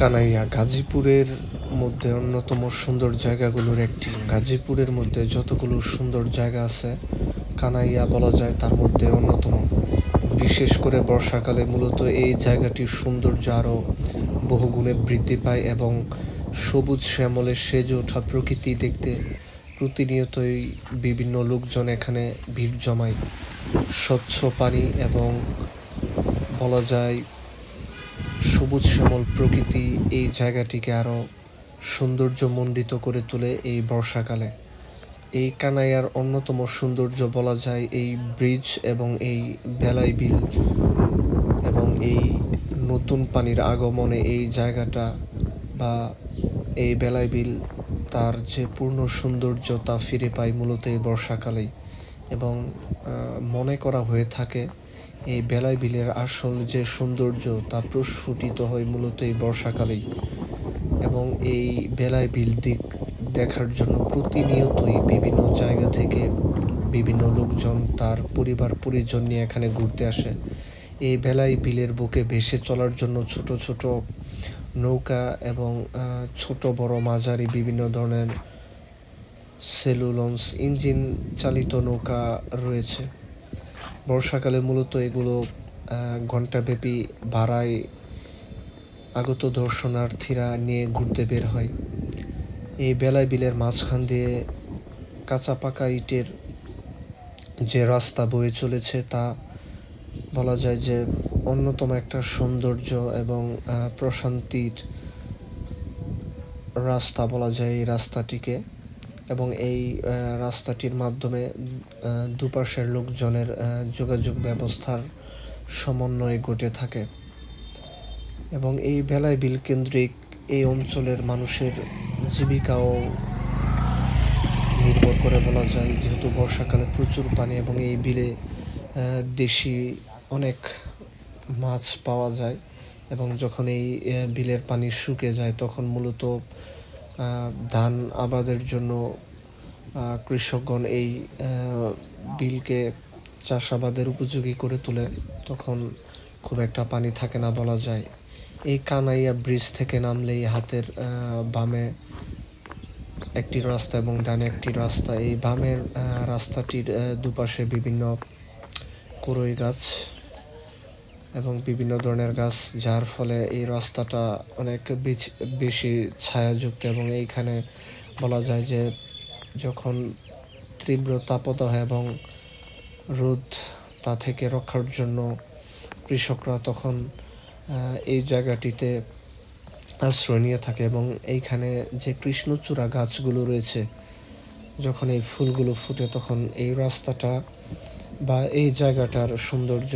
কানাইয়া গাজীপুরের মধ্যে অন্যতম সুন্দর জায়গাগুলোর একটি। গাজীপুরের মধ্যে যতগুলো সুন্দর জায়গা আছে, কানাইয়া বলা যায় তার মধ্যে অন্যতম। বিশেষ করে বর্ষাকালে মূলত এই জায়গাটির সৌন্দর্য আরও বহুগুণে বৃদ্ধি পায় এবং সবুজ শ্যামলে সেজে ওঠা প্রকৃতি দেখতে প্রতিনিয়তই বিভিন্ন লোকজন এখানে ভিড় জমায়। স্বচ্ছ পানি এবং বলা যায় সবুজ শ্যামল প্রকৃতি এই জায়গাটিকে আরও সৌন্দর্যমণ্ডিত করে তোলে এই বর্ষাকালে। এই কানাইয়ার অন্যতম সৌন্দর্য বলা যায় এই ব্রিজ এবং এই বেলাই বিল এবং এই নতুন পানির আগমনে এই জায়গাটা বা এই বেলাই বিল তার যে পূর্ণ সৌন্দর্য তা ফিরে পায় মূলত এই বর্ষাকালেই। এবং মনে করা হয়ে থাকে এই বেলাই বিলের আসল যে সৌন্দর্য তা প্রস্ফুটিত হয় মূলত এই বর্ষাকালেই। এবং এই বেলাই বিল দেখার জন্য প্রতিনিয়তই বিভিন্ন জায়গা থেকে বিভিন্ন লোকজন তার পরিবার পরিজন নিয়ে এখানে ঘুরতে আসে। এই বেলাই বিলের বুকে ভেসে চলার জন্য ছোট ছোট নৌকা এবং ছোট বড় মাঝারি বিভিন্ন ধরনের সেলুলন্স ইঞ্জিন চালিত নৌকা রয়েছে। বর্ষাকালে মূলত এগুলো ঘণ্টাব্যাপী ভাড়ায় আগত দর্শনার্থীরা নিয়ে ঘুরতে বের হয়। এই বেলাই বিলের মাঝখান দিয়ে কাঁচা পাকা ইটের যে রাস্তা বয়ে চলেছে তা বলা যায় যে অন্যতম একটা সৌন্দর্য এবং প্রশান্তির রাস্তা বলা যায় এই রাস্তাটিকে। এবং এই রাস্তাটির মাধ্যমে দুপাশের লোকজনের যোগাযোগ ব্যবস্থার সমন্বয় ঘটে থাকে। এবং এই বেলাই বিল কেন্দ্রিক এই অঞ্চলের মানুষের জীবিকাও নির্ভর করে বলা যায়, যেহেতু বর্ষাকালে প্রচুর পানি এবং এই বিলে দেশি অনেক মাছ পাওয়া যায়। এবং যখন এই বিলের পানি শুকিয়ে যায় তখন মূলত ধান আবাদের জন্য কৃষকগণ এই বিলকে চাষাবাদের উপযোগী করে তোলে। তখন খুব একটা পানি থাকে না বলা যায়। এই কানাইয়া ব্রিজ থেকে নামলেই হাতের বামে একটি রাস্তা এবং ডানে একটি রাস্তা। এই বামের রাস্তাটির দুপাশে বিভিন্ন কড়ই গাছ এবং বিভিন্ন ধরনের গাছ, যার ফলে এই রাস্তাটা অনেক বেশি ছায়াযুক্ত। এবং এইখানে বলা যায় যে যখন তীব্র তাপদাহ এবং রোদ তা থেকে রক্ষার জন্য কৃষকরা তখন এই জায়গাটিতে আশ্রয় নিয়ে থাকে। এবং এইখানে যে কৃষ্ণচূড়া গাছগুলো রয়েছে, যখন এই ফুলগুলো ফুটে তখন এই রাস্তাটা বা এই জায়গাটার সৌন্দর্য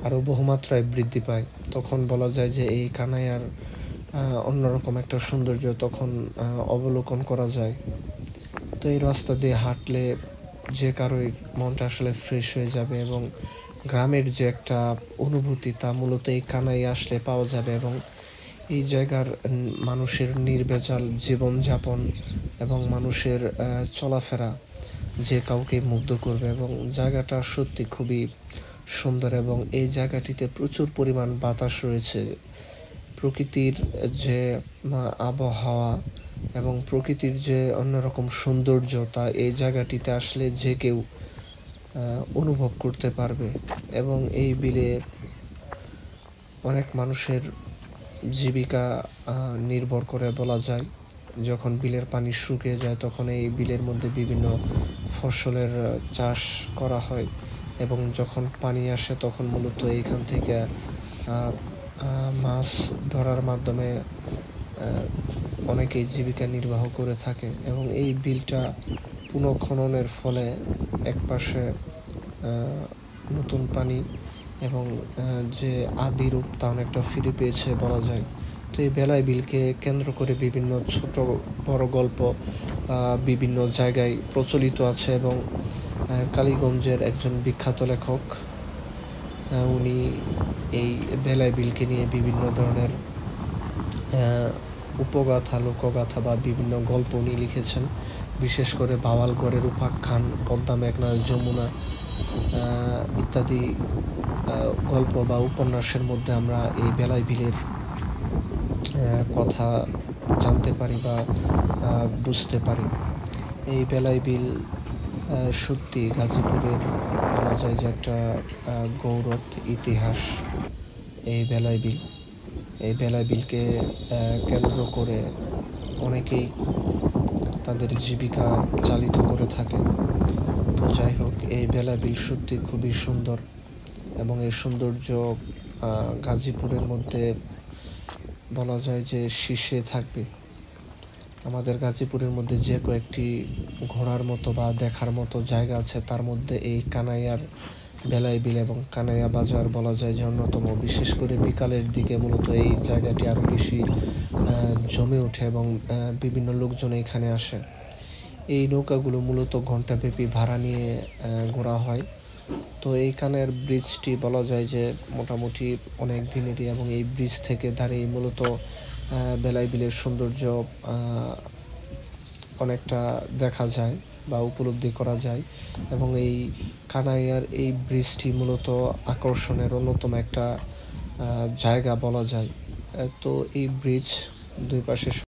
আরও বহুমাত্রায় বৃদ্ধি পায়। তখন বলা যায় যে এই কানাইয়ার অন্যরকম একটা সৌন্দর্য তখন অবলোকন করা যায়। তো এই রাস্তা দিয়ে হাঁটলে যে কারোই মনটা আসলে ফ্রেশ হয়ে যাবে এবং গ্রামের যে একটা অনুভূতি তা মূলত এই কানাইয়া আসলে পাওয়া যাবে। এবং এই জায়গার মানুষের নির্ভেজাল জীবনযাপন এবং মানুষের চলাফেরা যে কাউকে মুগ্ধ করবে। এবং জায়গাটা সত্যি খুবই সুন্দর এবং এই জায়গাটিতে প্রচুর পরিমাণ বাতাস রয়েছে। প্রকৃতির যে আবহাওয়া এবং প্রকৃতির যে অন্যরকম সৌন্দর্য তা এই জায়গাটিতে আসলে যে কেউ অনুভব করতে পারবে। এবং এই বিলে অনেক মানুষের জীবিকা নির্ভর করে বলা যায়। যখন বিলের পানি শুকিয়ে যায় তখন এই বিলের মধ্যে বিভিন্ন ফসলের চাষ করা হয়। এবং যখন পানি আসে তখন মূলত এইখান থেকে মাছ ধরার মাধ্যমে অনেকেই জীবিকা নির্বাহ করে থাকে। এবং এই বিলটা পুনঃখননের ফলে একপাশে নতুন পানি এবং যে আদি রূপ তা অনেকটা ফিরে পেয়েছে বলা যায়। তো এই বেলাই বিলকে কেন্দ্র করে বিভিন্ন ছোট বড় গল্প বিভিন্ন জায়গায় প্রচলিত আছে। এবং কালীগঞ্জের একজন বিখ্যাত লেখক উনি এই বেলাই বিলকে নিয়ে বিভিন্ন ধরনের উপগাথা লোকগাথা বা বিভিন্ন গল্প উনি লিখেছেন। বিশেষ করে বাওয়ালগড়ের উপাখ্যান, পদ্মা মেঘনা যমুনা ইত্যাদি গল্প বা উপন্যাসের মধ্যে আমরা এই বেলাই বিলের কথা জানতে পারি বা বুঝতে পারি। এই বেলায় বিল সত্যি গাজীপুরের বলা যায় যে একটা গৌরব ইতিহাস। এই বেলায় বিল এই বেলায় বিলকে কেন্দ্র করে অনেকেই তাদের জীবিকা চালিত করে থাকে। তো যাই হোক, এই বেলা বিল সত্যি খুবই সুন্দর এবং এই সৌন্দর্য গাজীপুরের মধ্যে বলা যায় যে শীর্ষে থাকবে। আমাদের গাজীপুরের মধ্যে যে কয়েকটি ঘোরার মতো বা দেখার মতো জায়গা আছে, তার মধ্যে এই কানাইয়ার বেলায় বিল এবং কানাইয়া বাজার বলা যায় যে অন্যতম। বিশেষ করে বিকালের দিকে মূলত এই জায়গাটি আরও বেশি জমে ওঠে এবং বিভিন্ন লোকজন এখানে আসে। এই নৌকাগুলো মূলত ঘণ্টাব্যাপী ভাড়া নিয়ে ঘোরা হয়। তো এইখানের ব্রিজটি বলা যায় যে মোটামুটি অনেক দিনেরই, এবং এই ব্রিজ থেকে দাঁড়িয়ে মূলত বেলায় বিলের সৌন্দর্য অনেকটা দেখা যায় বা উপলব্ধি করা যায়। এবং এই কানাইয়ার এই ব্রিজটি মূলত আকর্ষণের অন্যতম একটা জায়গা বলা যায়। তো এই ব্রিজ দুই পাশে